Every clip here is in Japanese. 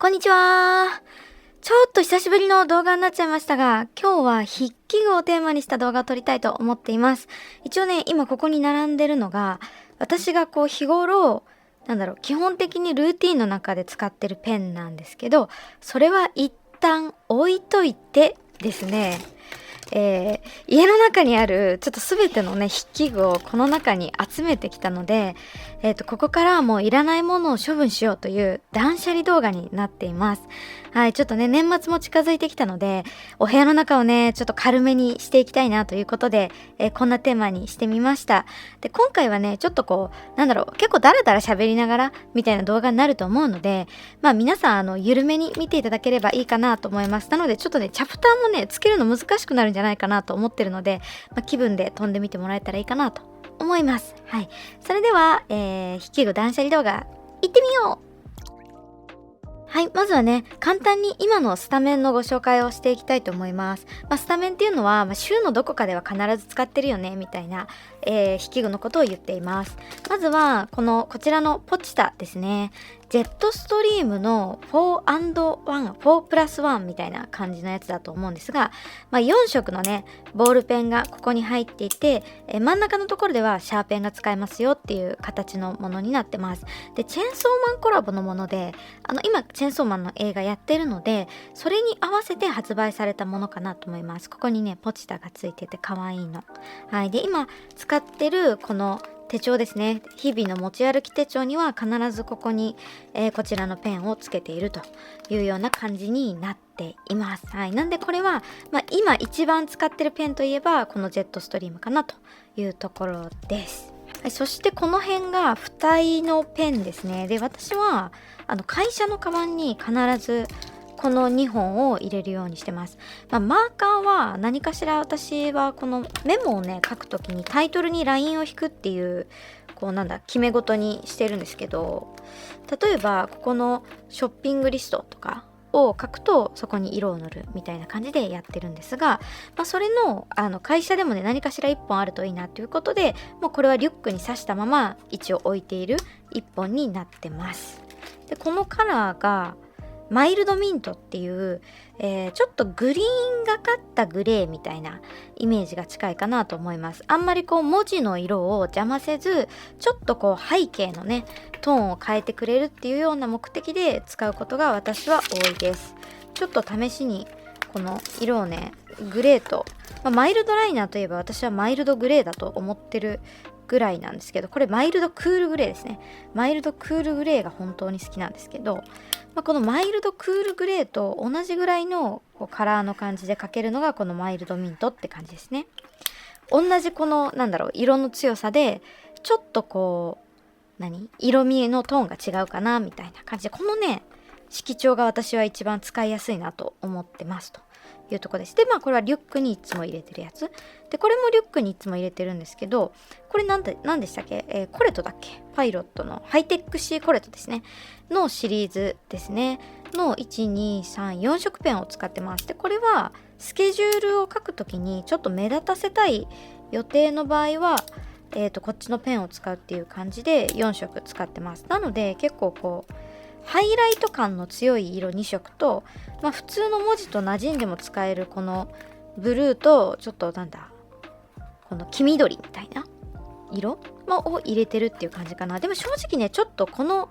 こんにちは。ちょっと久しぶりの動画になっちゃいましたが、今日は筆記具をテーマにした動画を撮りたいと思っています。一応ね、今ここに並んでるのが、私が日頃、基本的にルーティンの中で使ってるペンなんですけど、それは一旦置いといてですね、家の中にあるちょっと全てのね筆記具をこの中に集めてきたので、ここからはもういらないものを処分しようという断捨離動画になっています。はい、ちょっとね年末も近づいてきたので、お部屋の中をねちょっと軽めにしていきたいなということで、こんなテーマにしてみました。で、今回はねちょっと結構ダラダラ喋りながらみたいな動画になると思うので、皆さん緩めに見ていただければいいかなと思います。なのでちょっとねチャプターもねつけるの難しくなるんじゃないかなと思ってるので、気分で飛んでみてもらえたらいいかなと思います。はい、それでは、筆記具断捨離動画行ってみよう。はい、まずはね、簡単に今のスタメンのご紹介をしていきたいと思います。スタメンっていうのは、週のどこかでは必ず使ってるよねみたいな、筆記具のことを言っています。まずはこちらのポチタですね。ジェットストリームの 4&1、4プラス1みたいな感じのやつだと思うんですが、4色のね、ボールペンがここに入っていて、真ん中のところではシャーペンが使えますよっていう形のものになってます。で、チェーンソーマンコラボのもので、今、チェーンソーマンの映画やってるので、それに合わせて発売されたものかなと思います。ここにね、ポチタがついてて可愛いの。はい。で、今使ってるこの手帳ですね。日々の持ち歩き手帳には必ずここに、こちらのペンをつけているというような感じになっています。はい。なんでこれは、今一番使ってるペンといえばこのジェットストリームかなというところです。はい、そしてこの辺が付帯のペンですね。で、私は会社のカバンに必ずこの2本を入れるようにしてます。マーカーは何かしら、私はこのメモをね書くときにタイトルにラインを引くっていう決め事にしてるんですけど、例えばここのショッピングリストとかを書くとそこに色を塗るみたいな感じでやってるんですが、それの会社でもね何かしら1本あるといいなということで、もうこれはリュックに刺したまま一応置いている1本になってます。で、このカラーがマイルドミントっていう、ちょっとグリーンがかったグレーみたいなイメージが近いかなと思います。あんまり文字の色を邪魔せず、ちょっと背景のねトーンを変えてくれるっていうような目的で使うことが私は多いです。ちょっと試しにこの色をねグレーと、マイルドライナーといえば私はマイルドグレーだと思ってるぐらいなんですけど、これマイルドクールグレーですね。マイルドクールグレーが本当に好きなんですけど、このマイルドクールグレーと同じぐらいのカラーの感じで描けるのがこのマイルドミントって感じですね。同じ色の強さでちょっと色味のトーンが違うかなみたいな感じで、このね色調が私は一番使いやすいなと思ってますというところです。で、これはリュックにいつも入れてるやつで、これもリュックにいつも入れてるんですけど、これ何でしたっけ、コレトだっけ、パイロットのハイテックシーコレトですねのシリーズですねの123 4色ペンを使ってます。で、これはスケジュールを書くときにちょっと目立たせたい予定の場合はこっちのペンを使うっていう感じで4色使ってます。なので結構ハイライト感の強い色2色と、普通の文字と馴染んでも使えるこのブルーとちょっとこの黄緑みたいな色、を入れてるっていう感じかな。でも正直ねちょっとこの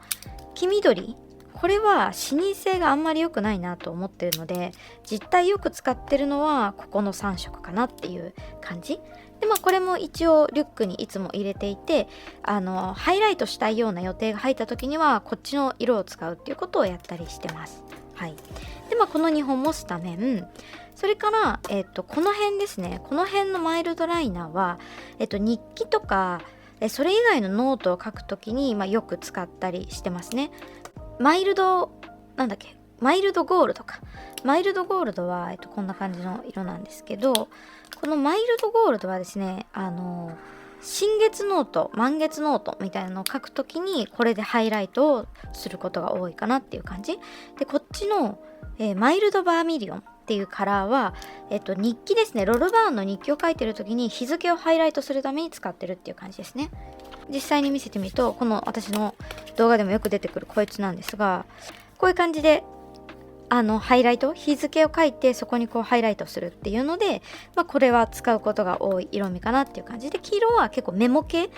黄緑、これは視認性があんまり良くないなと思ってるので、実体よく使ってるのはここの3色かなっていう感じで、これも一応リュックにいつも入れていて、ハイライトしたいような予定が入った時にはこっちの色を使うっていうことをやったりしてます。はい。で、この2本もスタメン。それから、この辺ですね。この辺のマイルドライナーは、日記とかそれ以外のノートを書くときに、よく使ったりしてますね。マイルドゴールドか。マイルドゴールドは、こんな感じの色なんですけど、このマイルドゴールドはですね、新月ノート、満月ノートみたいなのを書くときにこれでハイライトをすることが多いかなっていう感じで、こっちの、マイルドバーミリオンっていうカラーは、日記ですね。ロルバーンの日記を書いてるときに日付をハイライトするために使ってるっていう感じですね。実際に見せてみると、この私の動画でもよく出てくるこいつなんですが、こういう感じでハイライト、日付を書いてそこにこうハイライトするっていうので、これは使うことが多い色味かなっていう感じで、黄色は結構メモ系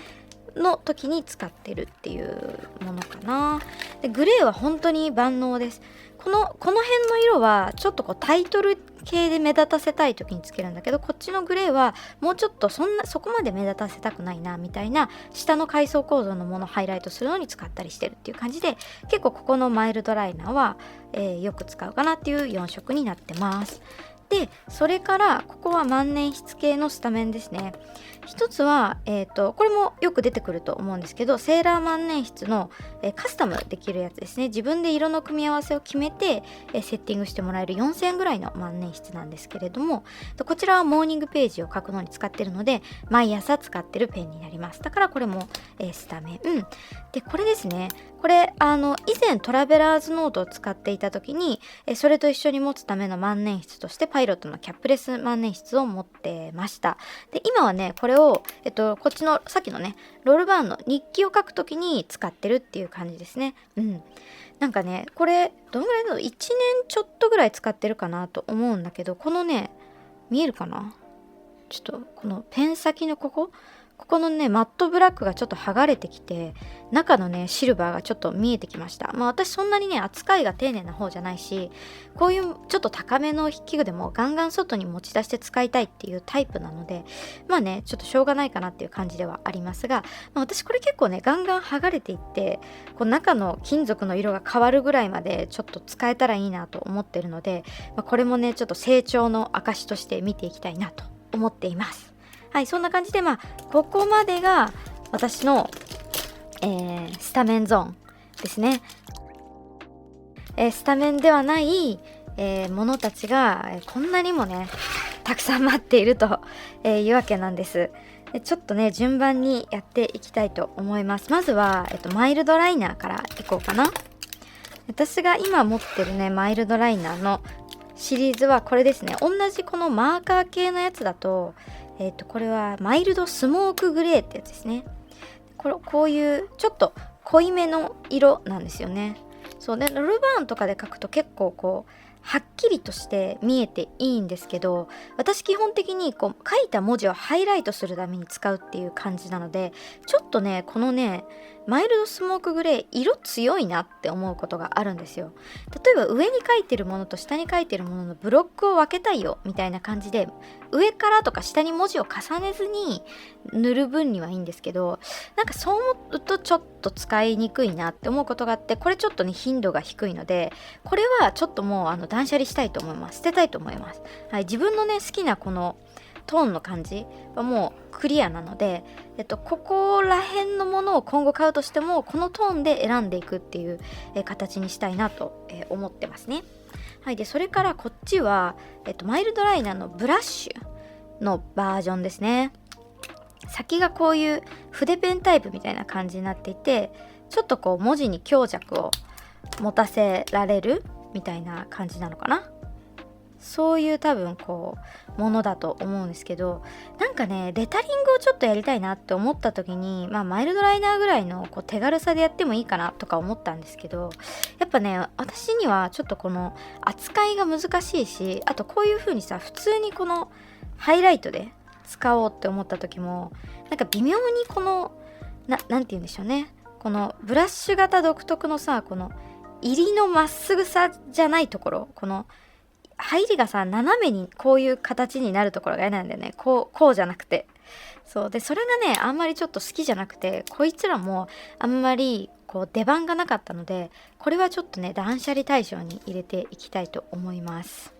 の時に使ってるっていうものかな。でグレーは本当に万能です。この辺の色はちょっとこうタイトル系で目立たせたい時につけるんだけど、こっちのグレーはもうちょっとそこまで目立たせたくないなみたいな下の階層構造のものをハイライトするのに使ったりしてるっていう感じで、結構ここのマイルドライナーは、よく使うかなっていう4色になってます。でそれからここは万年筆系のスタメンですね。一つは、これもよく出てくると思うんですけど、セーラー万年筆の、カスタムできるやつですね。自分で色の組み合わせを決めて、セッティングしてもらえる4000円ぐらいの万年筆なんですけれども、こちらはモーニングページを書くのに使ってるので毎朝使ってるペンになります。だからこれも、スタメンで、これですね。これ以前トラベラーズノートを使っていた時に、それと一緒に持つための万年筆としてパイロットのキャップレス万年筆を持ってました。で今はねこれを、こっちのさっきのねロールバーンの日記を書く時に使ってるっていう感じですね。なんかねこれどのぐらいだろう、1年ちょっとぐらい使ってるかなと思うんだけど、このね見えるかな、ちょっとこのペン先のここのねマットブラックがちょっと剥がれてきて、中のねシルバーがちょっと見えてきました。私そんなにね扱いが丁寧な方じゃないし、こういうちょっと高めの筆記具でもガンガン外に持ち出して使いたいっていうタイプなので、ちょっとしょうがないかなっていう感じではありますが、私これ結構ねガンガン剥がれていって、こう中の金属の色が変わるぐらいまでちょっと使えたらいいなと思ってるので、これもねちょっと成長の証として見ていきたいなと思っています。はい、そんな感じでここまでが私の、スタメンゾーンですね。スタメンではない、ものたちが、こんなにもねたくさん待っていると、いうわけなんです。ちょっとね順番にやっていきたいと思います。まずは、マイルドライナーからいこうかな。私が今持ってるねマイルドライナーのシリーズはこれですね。同じこのマーカー系のやつだとこれはマイルドスモークグレーってやつですね。こういうちょっと濃いめの色なんですよね。そうで、ルバーンとかで描くと結構こうはっきりとして見えていいんですけど、私基本的にこう書いた文字をハイライトするために使うっていう感じなので、ちょっとねこのねマイルドスモークグレー色強いなって思うことがあるんですよ。例えば上に書いてるものと下に書いてるもののブロックを分けたいよみたいな感じで、上からとか下に文字を重ねずに塗る分にはいいんですけど、なんかそう思うとちょっと使いにくいなって思うことがあって、これちょっとね頻度が低いので、これはちょっともう断捨離したいと思います。捨てたいと思います。はい、自分のね好きなこのトーンの感じはもうクリアなので、ここら辺のものを今後買うとしてもこのトーンで選んでいくっていう、形にしたいなと、思ってますね。はい、でそれからこっちは、マイルドライナーのブラッシュのバージョンですね。先がこういう筆ペンタイプみたいな感じになっていて、ちょっとこう文字に強弱を持たせられるみたいな感じなのかな。そういう多分こうものだと思うんですけど、なんかねレタリングをちょっとやりたいなって思った時に、マイルドライナーぐらいのこう手軽さでやってもいいかなとか思ったんですけど、やっぱね私にはちょっとこの扱いが難しいし、あとこういう風にさ普通にこのハイライトで使おうって思った時もなんか微妙にこのなんて言うんでしょうね、このブラッシュ型独特のさこの入りのまっすぐさじゃないところ、この入りがさ斜めにこういう形になるところが嫌なんだよね。こうじゃなくて、そうでそれがねあんまりちょっと好きじゃなくて、こいつらもあんまりこう出番がなかったので、これはちょっとね断捨離対象に入れていきたいと思います。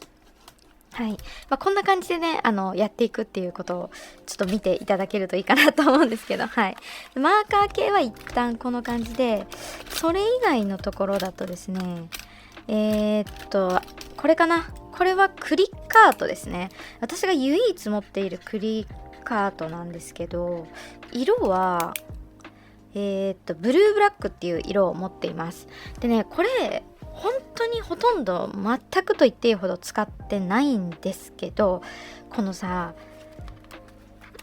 はい、こんな感じでねやっていくっていうことをちょっと見ていただけるといいかなと思うんですけど、はい、マーカー系は一旦この感じで、それ以外のところだとですねこれかな。これはクリカートですね。私が唯一持っているクリカートなんですけど、色はブルーブラックっていう色を持っています。でねこれ本当にほとんど全くと言っていいほど使ってないんですけど、このさ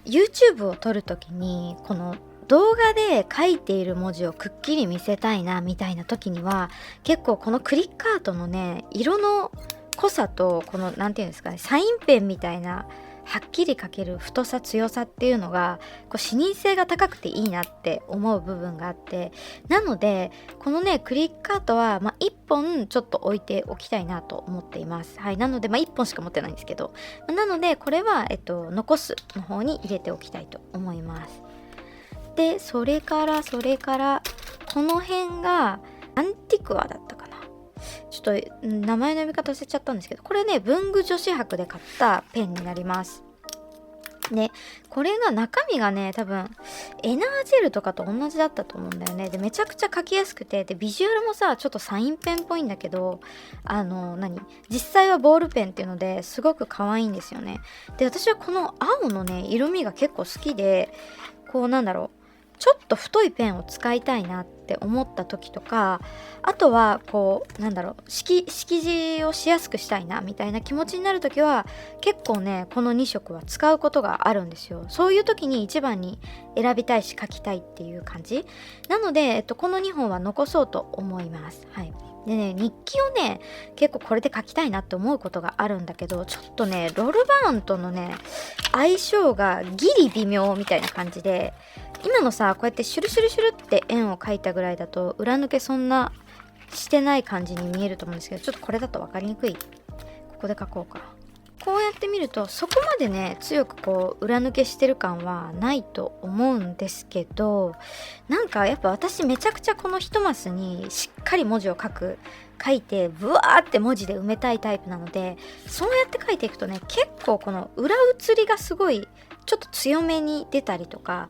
YouTube を撮るときにこの動画で書いている文字をくっきり見せたいなみたいな時には、結構このクリックアートのね色の濃さと、このなんていうんですかね、サインペンみたいなはっきり書ける太さ強さっていうのがこう視認性が高くていいなって思う部分があって、なのでこのねクリックアートは1本ちょっと置いておきたいなと思っています。はい、なので1本しか持ってないんですけど、なのでこれは残すの方に入れておきたいと思います。でそれからこの辺がアンティクアだったかな、ちょっと名前の読み方忘れちゃったんですけど、これね文具女子博で買ったペンになります。でこれが中身がね多分エナージェルとかと同じだったと思うんだよね。でめちゃくちゃ書きやすくて、でビジュアルもさちょっとサインペンっぽいんだけど、実際はボールペンっていうのですごく可愛いんですよね。で私はこの青のね色味が結構好きで、こうちょっと太いペンを使いたいなって思った時とか、あとはこう色字をしやすくしたいなみたいな気持ちになる時は結構ねこの2色は使うことがあるんですよ。そういう時に一番に選びたいし書きたいっていう感じなので、この2本は残そうと思います。はい。でね、日記をね結構これで書きたいなって思うことがあるんだけど、ちょっとねロールバーンとのね相性がギリ微妙みたいな感じで、今のさこうやってシュルシュルシュルって円を描いたぐらいだと裏抜けそんなしてない感じに見えると思うんですけど、ちょっとこれだと分かりにくい。ここで描こうか。こうやって見るとそこまでね強くこう裏抜けしてる感はないと思うんですけど、やっぱ私めちゃくちゃこの一マスにしっかり文字を書いてブワーって文字で埋めたいタイプなので、そうやって書いていくとね結構この裏写りがすごいちょっと強めに出たりとか、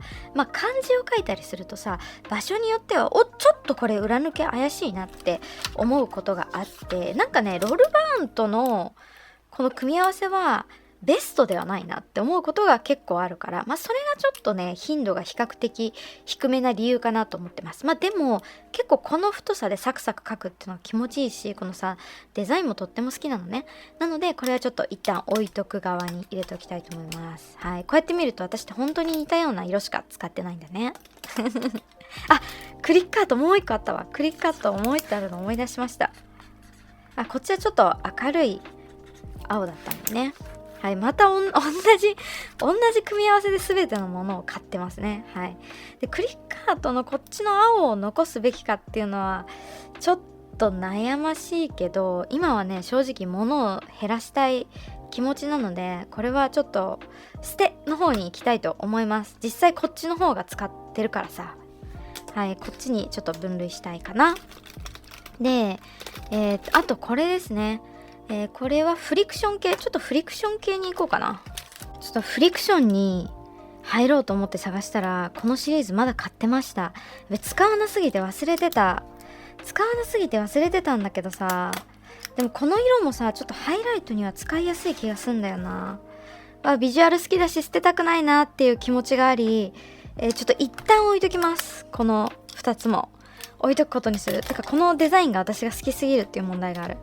漢字を書いたりするとさ場所によってはちょっとこれ裏抜け怪しいなって思うことがあって、ロールバーンとのこの組み合わせはベストではないなって思うことが結構あるから、それがちょっとね頻度が比較的低めな理由かなと思ってます。でも結構この太さでサクサク書くっていうのは気持ちいいし、このさデザインもとっても好きなのね。なのでこれはちょっと一旦置いとく側に入れておきたいと思います。はい、こうやって見ると私って本当に似たような色しか使ってないんだね。あ、クリックアートもう一個あったわ。クリックアートもう一個あるの思い出しました。こっちはちょっと明るい青だったんだね。はい、また同じ組み合わせで全てのものを買ってますね。はい。でクリックアートのこっちの青を残すべきかっていうのはちょっと悩ましいけど、今はね正直物を減らしたい気持ちなので、これはちょっと捨ての方に行きたいと思います。実際こっちの方が使ってるからさ、はい、こっちにちょっと分類したいかな。であとこれですね。これはフリクション系、ちょっとフリクション系に行こうかな。ちょっとフリクションに入ろうと思って探したらこのシリーズまだ買ってました。使わなすぎて忘れてたんだけどさ、でもこの色もさちょっとハイライトには使いやすい気がすんだよな。ビジュアル好きだし捨てたくないなっていう気持ちがあり、ちょっと一旦置いときます。この2つも置いとくことにする。てかこのデザインが私が好きすぎるっていう問題がある。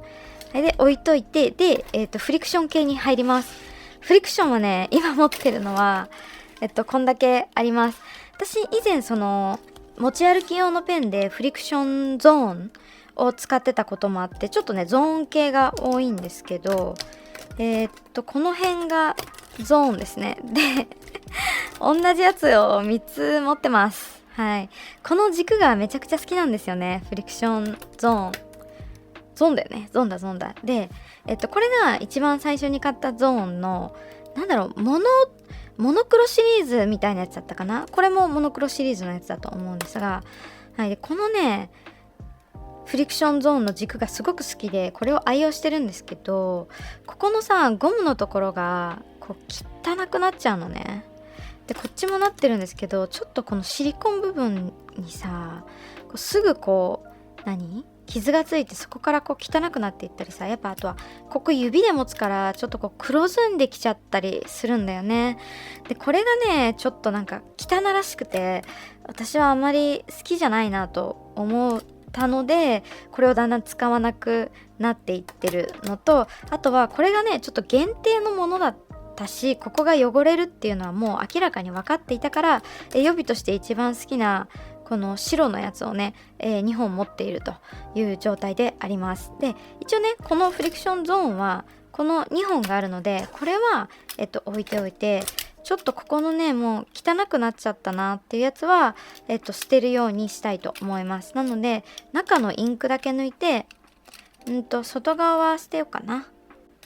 で置いといて、で、フリクション系に入ります。フリクションはね今持ってるのはこんだけあります。私以前その持ち歩き用のペンでフリクションゾーンを使ってたこともあって、ちょっとねゾーン系が多いんですけど、この辺がゾーンですね。で同じやつを3つ持ってます。はい、この軸がめちゃくちゃ好きなんですよね。フリクションゾーンだよね。ゾーンだ。で、これが一番最初に買ったゾーンのモノクロシリーズみたいなやつだったかな。これもモノクロシリーズのやつだと思うんですが、はい、でこのねフリクションゾーンの軸がすごく好きでこれを愛用してるんですけど、ここのさゴムのところがこう汚くなっちゃうのね。でこっちもなってるんですけど、ちょっとこのシリコン部分にさすぐ傷がついてそこからこう汚くなっていったりさ、やっぱあとはここ指で持つからちょっとこう黒ずんできちゃったりするんだよね。でこれがねちょっと汚らしくて私はあまり好きじゃないなと思ったので、これをだんだん使わなくなっていってるのと、あとはこれがねちょっと限定のものだったし、ここが汚れるっていうのはもう明らかに分かっていたから、予備として一番好きなこの白のやつをね、2本持っているという状態であります。で、一応ね、このフリクションゾーンはこの2本があるので、これは、置いておいて、ちょっとここのね、もう汚くなっちゃったなっていうやつは、捨てるようにしたいと思います。なので、中のインクだけ抜いて、外側は捨てようかな。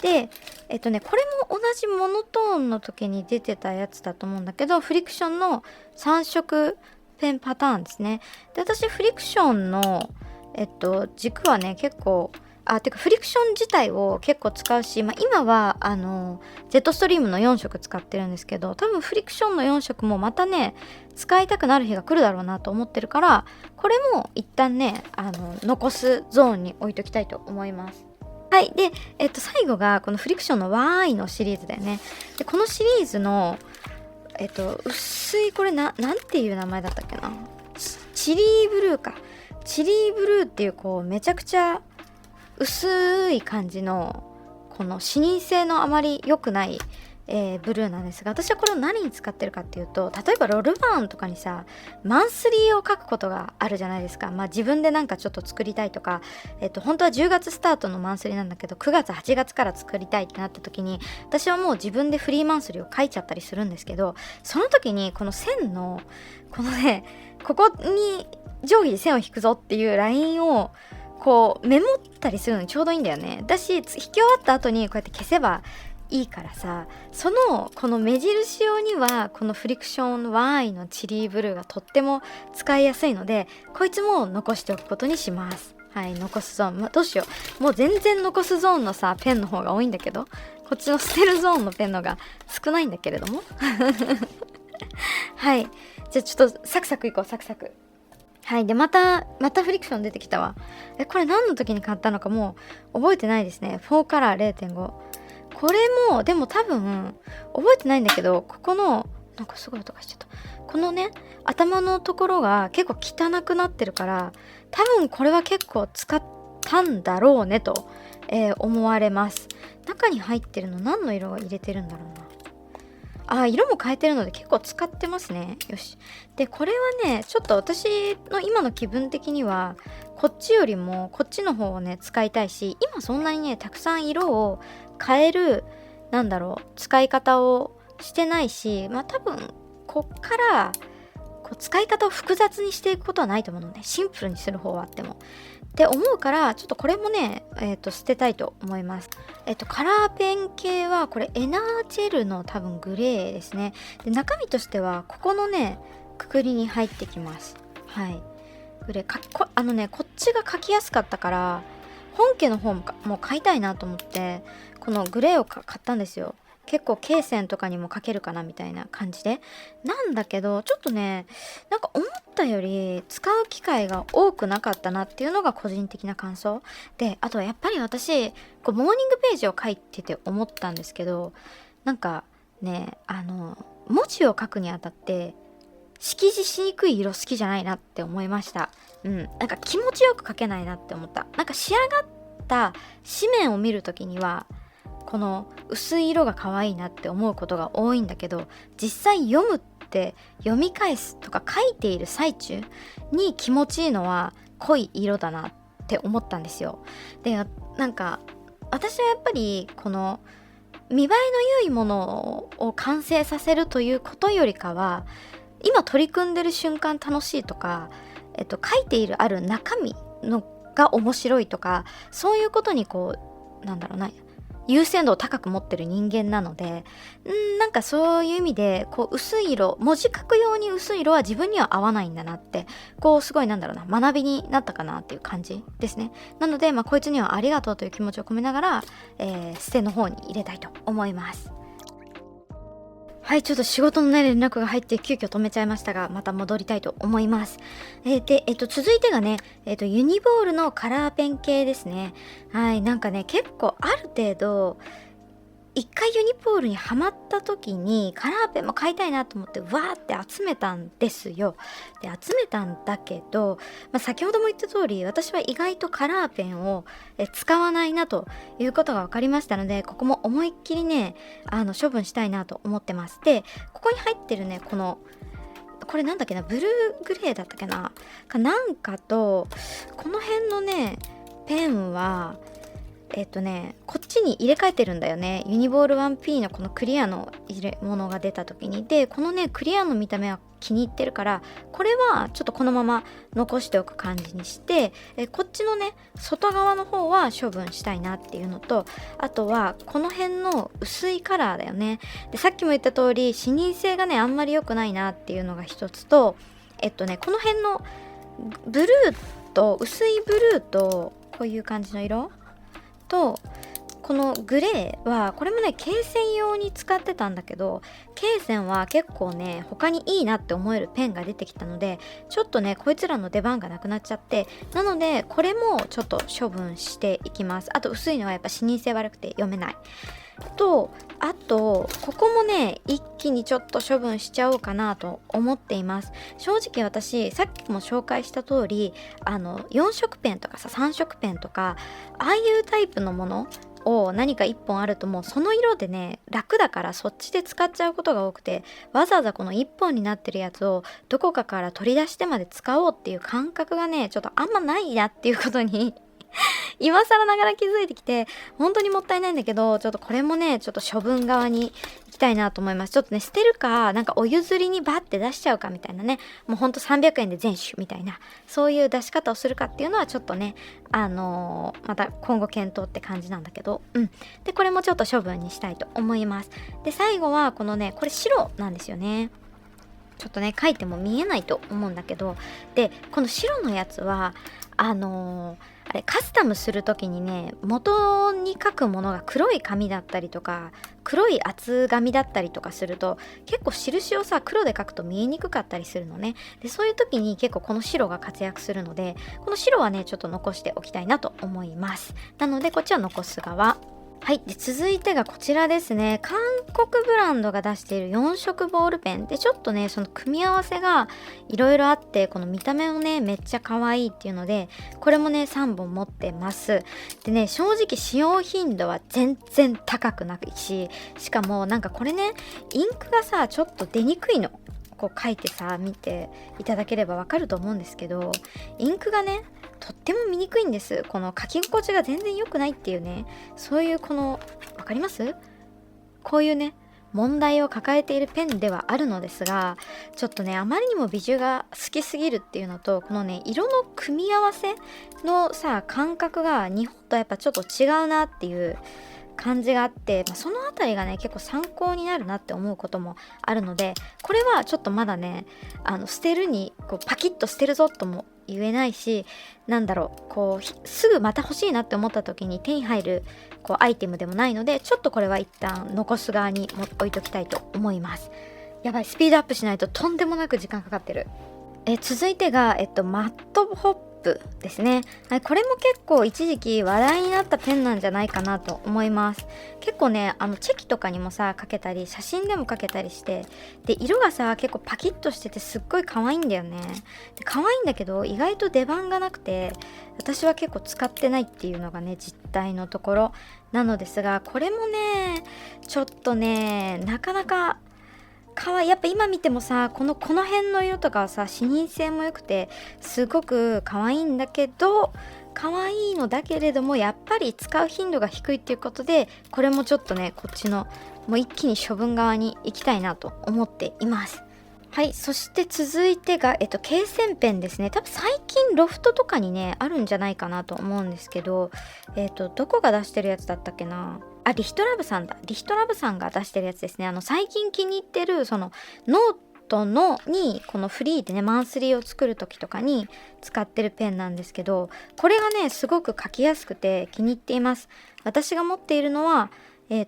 で、これも同じモノトーンの時に出てたやつだと思うんだけど、フリクションの3色ペンパターンですね。で、私フリクションの軸はね結構てかフリクション自体を結構使うし、今はジェットストリームの4色使ってるんですけど、多分フリクションの4色もまたね使いたくなる日が来るだろうなと思ってるから、これも一旦ね残すゾーンに置いときたいと思います。はい。で、最後がこのフリクションの Y のシリーズだよね。で、このシリーズの薄い、これなんていう名前だったっけな、チリーブルーか。チリーブルーっていうこうめちゃくちゃ薄い感じのこの視認性のあまり良くない、ブルーなんですが、私はこれを何に使ってるかっていうと、例えばロルバーンとかにさマンスリーを書くことがあるじゃないですか。自分でなんかちょっと作りたいとか、本当は10月スタートのマンスリーなんだけど9月8月から作りたいってなった時に、私はもう自分でフリーマンスリーを書いちゃったりするんですけど、その時にこの線のこのね、ここに定規で線を引くぞっていうラインをこうメモったりするのにちょうどいいんだよね。だし引き終わった後にこうやって消せばいいからさ、この目印用にはこのフリクション Y のチリーブルーがとっても使いやすいので、こいつも残しておくことにします。はい、残すゾーン、どうしよう、もう全然残すゾーンのさペンの方が多いんだけど、こっちの捨てるゾーンのペンのが少ないんだけれどもはい、じゃあちょっとサクサクいこう、サクサク。はい。で、またフリクション出てきたわ。これ何の時に買ったのかもう覚えてないですね。4カラー 0.5。これもでも多分覚えてないんだけど、ここのなんかすごい音がしちゃった。このね頭のところが結構汚くなってるから、多分これは結構使ったんだろうねと、思われます。中に入ってるの何の色を入れてるんだろうな。色も変えてるので結構使ってますね。よし。で、これはねちょっと私の今の気分的にはこっちよりもこっちの方をね使いたいし、今そんなにねたくさん色を変える使い方をしてないし、多分こっから使い方を複雑にしていくことはないと思うので、シンプルにする方はあってもって思うから、ちょっとこれもね捨てたいと思います。カラーペン系はこれエナージェルの多分グレーですね。で、中身としてはここのねくくりに入ってきます。はい、グレーこっちが書きやすかったから本家の方もう買いたいなと思ってこのグレーを買ったんですよ。結構罫線とかにも書けるかなみたいな感じでなんだけど、ちょっとねなんか思ったより使う機会が多くなかったなっていうのが個人的な感想で、あとはやっぱり私モーニングページを書いてて思ったんですけど、なんかね文字を書くにあたって識字しにくい色好きじゃないなって思いました。なんか気持ちよく書けないなって思った。なんか仕上がった紙面を見るときにはこの薄い色が可愛いなって思うことが多いんだけど、実際読むって読み返すとか書いている最中に気持ちいいのは濃い色だなって思ったんですよ。で、なんか私はやっぱりこの見栄えの良いものを完成させるということよりかは、今取り組んでる瞬間楽しいとか、書いているある中身のが面白いとか、そういうことに優先度を高く持ってる人間なので、なんかそういう意味で薄い色、文字書く用に薄い色は自分には合わないんだなって、すごい学びになったかなっていう感じですね。なのでこいつにはありがとうという気持ちを込めながら、捨ての方に入れたいと思います。はい、ちょっと仕事のね連絡が入って急遽止めちゃいましたが、また戻りたいと思います。で、続いてがね、ユニボールのカラーペン系ですね。はい、なんかね結構ある程度一回ユニポールにハマった時にカラーペンも買いたいなと思ってわーって集めたんですよ。で集めたんだけど、先ほども言った通り私は意外とカラーペンを使わないなということが分かりましたので、ここも思いっきりね処分したいなと思ってます。でここに入ってるねこれなんだっけな、ブルーグレーだったっけななんかと、この辺のねペンはこっちに入れ替えてるんだよね。ユニボール 1P のこのクリアの入れ物が出た時に。でこのねクリアの見た目は気に入ってるから、これはちょっとこのまま残しておく感じにして、こっちのね外側の方は処分したいなっていうのと、あとはこの辺の薄いカラーだよね。でさっきも言った通り視認性がねあんまり良くないなっていうのが一つと、この辺のブルーと薄いブルーとこういう感じの色とこのグレーは、これもね罫線用に使ってたんだけど、罫線は結構ね他にいいなって思えるペンが出てきたので、ちょっとねこいつらの出番がなくなっちゃって、なのでこれもちょっと処分していきます。あと薄いのはやっぱ視認性悪くて読めないと、あとここもね一気にちょっと処分しちゃおうかなと思っています。正直私さっきも紹介した通り4色ペンとかさ3色ペンとかああいうタイプのものを何か1本あると、もうその色でね楽だからそっちで使っちゃうことが多くて、わざわざこの1本になってるやつをどこかから取り出してまで使おうっていう感覚がねちょっとあんまないなっていうことに今更ながら気づいてきて、本当にもったいないんだけど、ちょっとこれもねちょっと処分側に行きたいなと思います。ちょっとね捨てるかなんかお譲りにバッて出しちゃうかみたいなね、もうほんと300円で全種みたいな、そういう出し方をするかっていうのはちょっとねまた今後検討って感じなんだけど、でこれもちょっと処分にしたいと思います。で最後はこのね、これ白なんですよね。ちょっとね書いても見えないと思うんだけど、でこの白のやつはあれカスタムする時にね元に書くものが黒い紙だったりとか黒い厚紙だったりとかすると、結構印をさ黒で書くと見えにくかったりするのね。でそういう時に結構この白が活躍するので、この白はねちょっと残しておきたいなと思います。なのでこっちは残す側。はい、で続いてがこちらですね。韓国ブランドが出している4色ボールペンで、ちょっとねその組み合わせがいろいろあって、この見た目もねめっちゃ可愛いっていうので、これもね3本持ってます。でね正直使用頻度は全然高くないし、しかもなんかこれねインクがさちょっと出にくいの。こう書いてさ見ていただければわかると思うんですけど、インクがねとっても見にくいんです。この書き心地が全然良くないっていうね、そういうこのわかります？こういうね問題を抱えているペンではあるのですが、ちょっとねあまりにも美術が好きすぎるっていうのと、このね色の組み合わせのさ感覚が日本とやっぱちょっと違うなっていう感じがあって、そのあたりがね結構参考になるなって思うこともあるので、これはちょっとまだね捨てるにこうパキッと捨てるぞとも言えないし、なんだろうこうすぐまた欲しいなって思った時に手に入るこうアイテムでもないので、ちょっとこれは一旦残す側に置いときたいと思います。やばい、スピードアップしないととんでもなく時間かかってる。続いてが、マットホップですね。はい、これも結構一時期話題になったペンなんじゃないかなと思います。結構ねチェキとかにもさかけたり写真でもかけたりして、で色がさ結構パキッとしててすっごい可愛いんだよね。で可愛いんだけど意外と出番がなくて、私は結構使ってないっていうのがね実態のところなのですが、これもねちょっとねなかなかやっぱ今見てもさこの辺の色とかはさ視認性も良くてすごく可愛いんだけど、可愛いのだけれどもやっぱり使う頻度が低いっていうことで、これもちょっとねこっちのもう一気に処分側に行きたいなと思っています。はい、そして続いてが、罫線ペンですね。多分最近ロフトとかにねあるんじゃないかなと思うんですけど、どこが出してるやつだったっけなあ、リヒトラブさんだ。リヒトラブさんが出してるやつですね。最近気に入ってるそのノートにこのフリーでねマンスリーを作る時とかに使ってるペンなんですけど、これがねすごく書きやすくて気に入っています。私が持っているのは、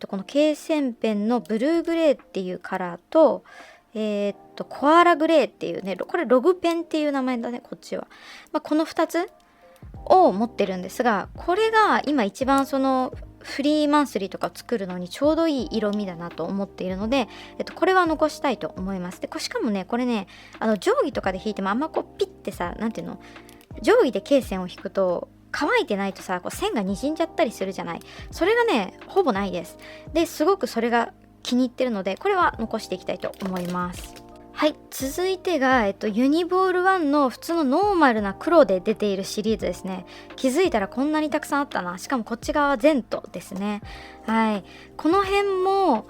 この罫線ペンのブルーグレーっていうカラーとコアラグレーっていうね、これログペンっていう名前だね、こっちは。この2つを持ってるんですが、これが今一番そのフリーマンスリーとかを作るのにちょうどいい色味だなと思っているので、これは残したいと思います。でしかもねこれね定規とかで引いてもあんまこうピッてさ、なんていうの、定規で罫線を引くと乾いてないとさ線がにじんじゃったりするじゃない。それがねほぼないです。ですごくそれが気に入ってるので、これは残していきたいと思います。はい、続いてが、ユニボール1の普通のノーマルな黒で出ているシリーズですね。気づいたらこんなにたくさんあったな。しかもこっち側はゼントですね。はい、この辺も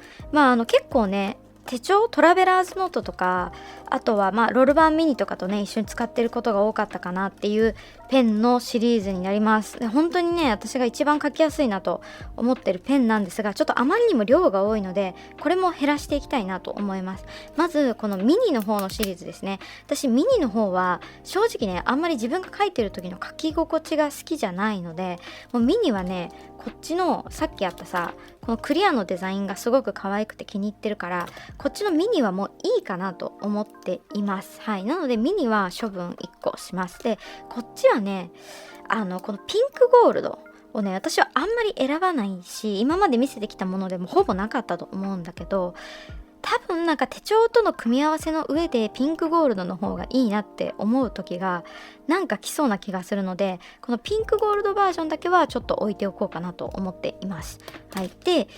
結構ね手帳、トラベラーズノートとか、あとはロールバンミニとかとね一緒に使ってることが多かったかなっていうペンのシリーズになります。で本当にね私が一番書きやすいなと思ってるペンなんですが、ちょっとあまりにも量が多いのでこれも減らしていきたいなと思います。まずこのミニの方のシリーズですね。私ミニの方は正直ねあんまり自分が書いてる時の書き心地が好きじゃないので、もうミニはねこっちのさっきあったさこのクリアのデザインがすごく可愛くて気に入ってるから、こっちのミニはもういいかなと思っています。はい、なのでミニは処分1個します。でこっちはねこのピンクゴールドをね私はあんまり選ばないし、今まで見せてきたものでもほぼなかったと思うんだけど、多分なんか手帳との組み合わせの上でピンクゴールドの方がいいなって思う時がなんか来そうな気がするので、このピンクゴールドバージョンだけはちょっと置いておこうかなと思っています。はい、で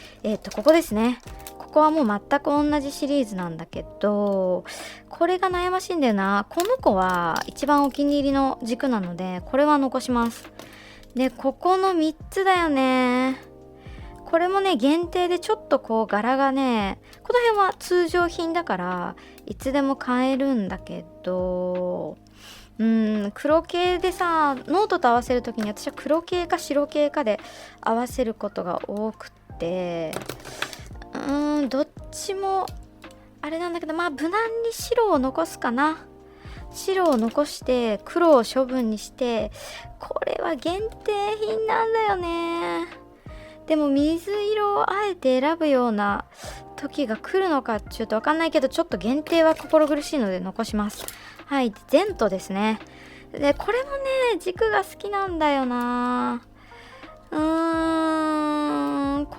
ここですね。ここはもう全く同じシリーズなんだけど、これが悩ましいんだよな。この子は一番お気に入りの軸なのでこれは残します。でここの3つだよね。これもね限定でちょっとこう柄がね、この辺は通常品だからいつでも買えるんだけど、黒系でさノートと合わせる時に私は黒系か白系かで合わせることが多くて、どっちもあれなんだけど、無難に白を残すかな。白を残して黒を処分にして、これは限定品なんだよね。でも水色をあえて選ぶような時が来るのかちょっとわかんないけど、ちょっと限定は心苦しいので残します。はい、ゼントですね。でこれもね軸が好きなんだよな。こ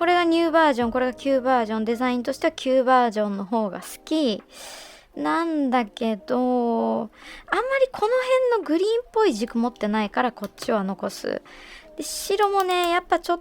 れがニューバージョン、これが旧バージョン、デザインとしては旧バージョンの方が好きなんだけど、あんまりこの辺のグリーンっぽい軸持ってないからこっちは残す。で白もねやっぱちょっ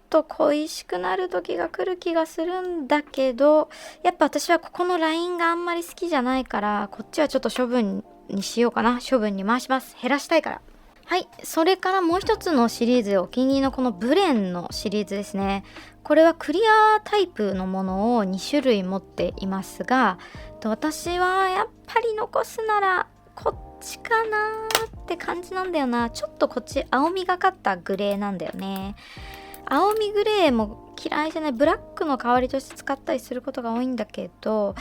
と恋しくなる時が来る気がするんだけど、やっぱ私はここのラインがあんまり好きじゃないからこっちはちょっと処分にしようかな。処分に回します。減らしたいから。はい、それからもう一つのシリーズ、お気に入りのこのブレンのシリーズですね。これはクリアタイプのものを2種類持っていますが、私はやっぱり残すならこっちかなって感じなんだよな。ちょっとこっち青みがかったグレーなんだよね。青みグレーも嫌いじゃない。ブラックの代わりとして使ったりすることが多いんだけど、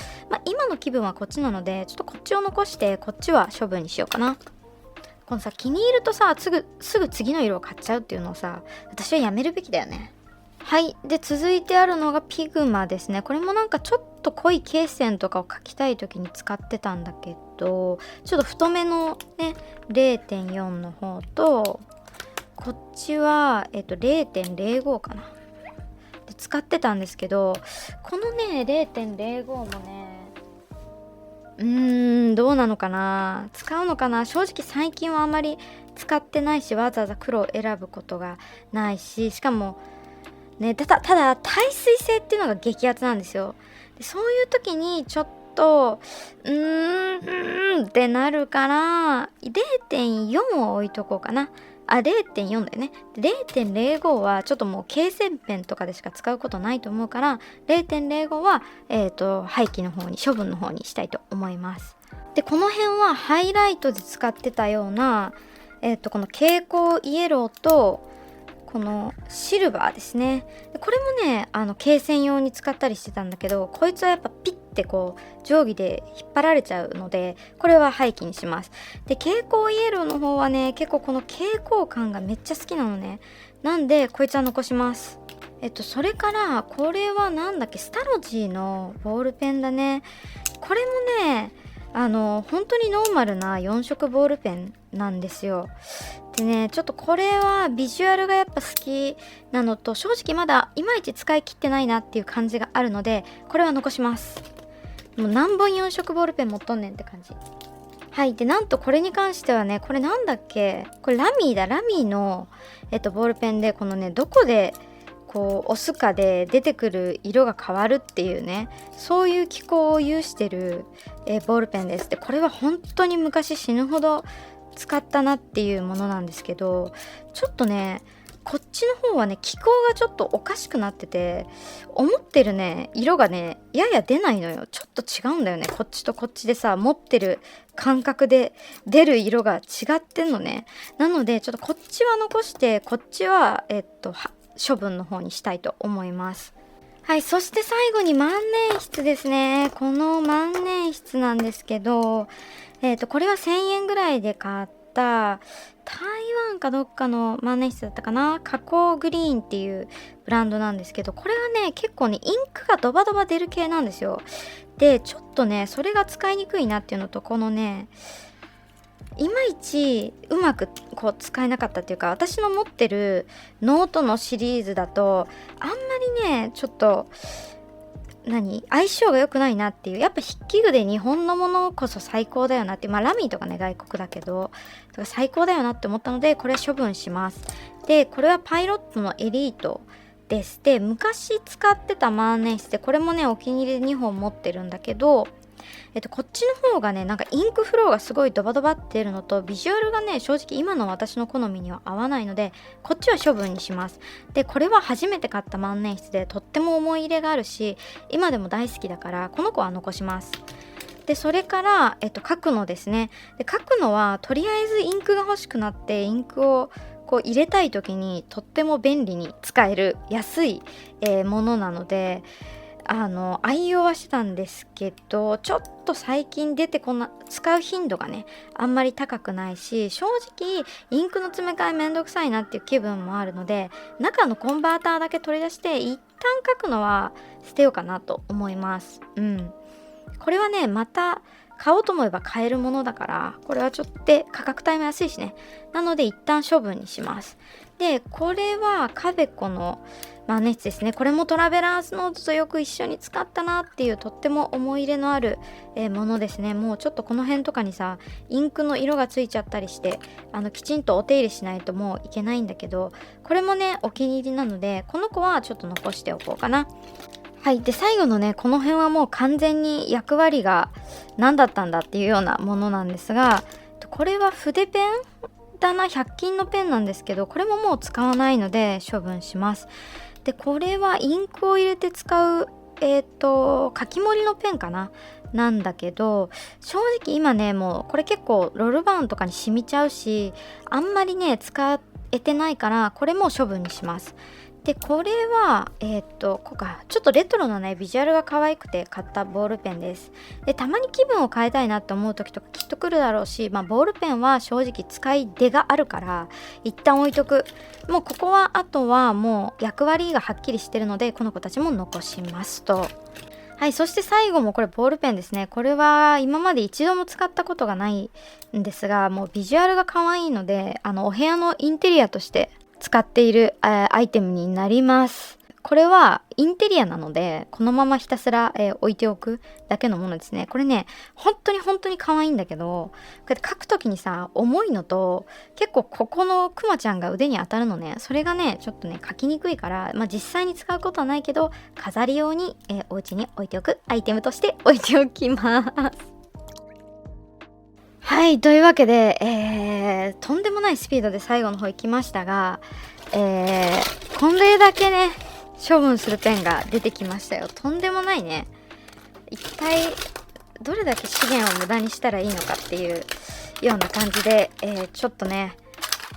今の気分はこっちなのでちょっとこっちを残してこっちは処分にしようかな。このさ気に入るとさすぐ次の色を買っちゃうっていうのをさ私はやめるべきだよね。はい、で続いてあるのがピグマですね。これもなんかちょっと濃い罫線とかを描きたい時に使ってたんだけど、ちょっと太めのね 0.4 の方と、こっちは0.05 かなで使ってたんですけど、このね 0.05 もねどうなのかな、使うのかな。正直最近はあまり使ってないし、わざわざ黒を選ぶことがないし、しかもねただ耐水性っていうのが激アツなんですよ。でそういう時にちょっとってなるから 0.4 を置いとこうかな。0.4 だよね。0.05 はちょっともう罫線ペンとかでしか使うことないと思うから 0.05 は廃棄の方に、処分の方にしたいと思います。でこの辺はハイライトで使ってたようなこの蛍光イエローとこのシルバーですね。でこれもね罫線用に使ったりしてたんだけど、こいつはやっぱピッてこう定規で引っ張られちゃうのでこれは廃棄にします。で蛍光イエローの方はね結構この蛍光感がめっちゃ好きなのね。なんでこいつは残します。それからこれはなんだっけ、スタロジーのボールペンだね。これもね本当にノーマルな4色ボールペンなんですよ。でね、ちょっとこれはビジュアルがやっぱ好きなのと、正直まだいまいち使い切ってないなっていう感じがあるので、これは残します。もう何本4色ボールペン持っとんねんって感じ。はい。で、なんとこれに関してはね、これなんだっけ、これラミーの、ボールペンで、このね、どこでこう押すかで出てくる色が変わるっていうね、そういう機構を有してる、ボールペンです。で、これは本当に昔死ぬほど使ったなっていうものなんですけど、ちょっとね、こっちの方はね、気候がちょっとおかしくなってて、思ってるね、色がね、やや出ないのよ。ちょっと違うんだよね。こっちとこっちでさ、持ってる感覚で出る色が違ってんのね。なので、ちょっとこっちは残して、こっちは、処分の方にしたいと思います。はい、そして最後に万年筆ですね。この万年筆なんですけど、これは1000円ぐらいで買った台湾かどっかの万年筆だったかな、加工グリーンっていうブランドなんですけど、これはね結構ねインクがドバドバ出る系なんですよ。でちょっとねそれが使いにくいなっていうのと、このねいまいちうまくこう使えなかったっていうか、私の持ってるノートのシリーズだとあんまりねちょっと相性が良くないなっていう、やっぱ筆記具で日本のものこそ最高だよなっていう、ラミーとかね外国だけど最高だよなって思ったので、これ処分します。でこれはパイロットのエリートです。で昔使ってた万年筆で、これもねお気に入りで2本持ってるんだけど、こっちの方がねインクフローがすごいドバドバってるのと、ビジュアルがね正直今の私の好みには合わないので、こっちは処分にします。でこれは初めて買った万年筆でとっても思い入れがあるし、今でも大好きだからこの子は残します。でそれから、書くのですね。で書くのはとりあえずインクが欲しくなって、インクをこう入れたい時にとっても便利に使える安い、ものなので愛用はしてたんですけど、ちょっと最近使う頻度がねあんまり高くないし、正直インクの詰め替えめんどくさいなっていう気分もあるので、中のコンバーターだけ取り出して一旦書くのは捨てようかなと思います。これはねまた買おうと思えば買えるものだから、これはちょっと価格帯も安いしね、なので一旦処分にします。でこれはカベコの万年筆ですね。これもトラベラーズノートとよく一緒に使ったなっていう、とっても思い入れのある、ものですね。もうちょっとこの辺とかにさインクの色がついちゃったりして、きちんとお手入れしないともういけないんだけど、これもねお気に入りなので、この子はちょっと残しておこうかな。はい。で最後のねこの辺はもう完全に役割が何だったんだっていうようなものなんですが、これは筆ペンだな、100均のペンなんですけど、これももう使わないので処分します。でこれはインクを入れて使う書き盛りのペンかななんだけど、正直今ねもうこれ結構ロールバーンとかに染みちゃうし、あんまりね使えてないから、これも処分にします。でこれはこうか、ちょっとレトロなねビジュアルが可愛くて買ったボールペンです。でたまに気分を変えたいなって思う時とかきっと来るだろうし、ボールペンは正直使い出があるから一旦置いとく。もうここはあとはもう役割がはっきりしてるので、この子たちも残しますと。はい。そして最後もこれボールペンですね。これは今まで一度も使ったことがないんですが、もうビジュアルが可愛いのでお部屋のインテリアとして使っているアイテムになります。これはインテリアなのでこのままひたすら、置いておくだけのものですね。これね本当に可愛いんだけど、こうやって書くときにさ重いのと、結構ここのクマちゃんが腕に当たるのね。それがねちょっとね書きにくいから、実際に使うことはないけど飾り用に、お家に置いておくアイテムとして置いておきます。はい。というわけで、とんでもないスピードで最後の方行きましたが、これだけね処分するペンが出てきましたよ。とんでもないね。一体どれだけ資源を無駄にしたらいいのかっていうような感じで、ちょっとね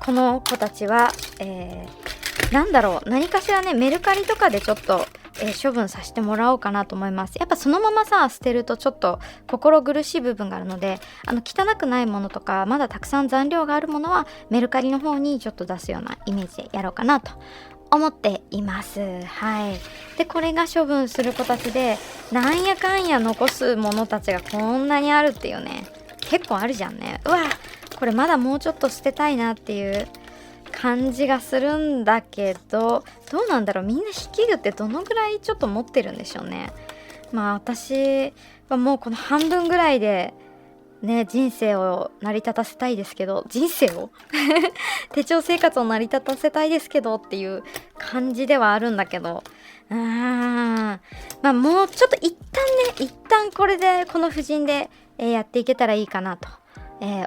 この子たちは、何かしらねメルカリとかでちょっと、処分させてもらおうかなと思います。やっぱそのままさ捨てるとちょっと心苦しい部分があるので、汚くないものとかまだたくさん残量があるものはメルカリの方にちょっと出すようなイメージでやろうかなと思っています。はい。で、これが処分するこたつで、なんやかんや残すものたちがこんなにあるっていうね。結構あるじゃんね。うわ、これまだもうちょっと捨てたいなっていう感じがするんだけど、どうなんだろう、みんな筆記具ってどのぐらいちょっと持ってるんでしょうね。まあ私はもうこの半分ぐらいでね、人生を成り立たせたいですけど、人生を手帳生活を成り立たせたいですけどっていう感じではあるんだけど、まあもうちょっと一旦これでこの布陣で、やっていけたらいいかなと、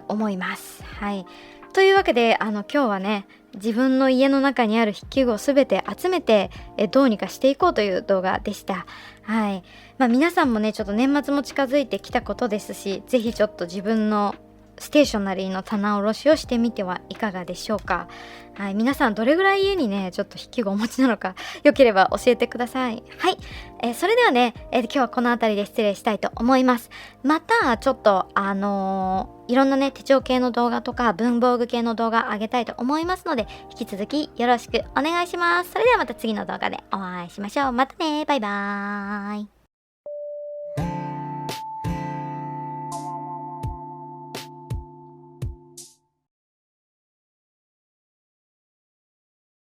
思います。はい。というわけで今日はね、自分の家の中にある筆記具をすべて集めて、どうにかしていこうという動画でした。はい。まあ皆さんもね、ちょっと年末も近づいてきたことですし、ぜひちょっと自分のステーショナリーの棚卸しをしてみてはいかがでしょうか。はい。皆さんどれぐらい家にね、ちょっと筆記具をお持ちなのか、よければ教えてください。はい。それではね、今日はこの辺りで失礼したいと思います。また、ちょっといろんなね、手帳系の動画とか文房具系の動画上げたいと思いますので、引き続きよろしくお願いします。それではまた次の動画でお会いしましょう。またね。バイバーイ。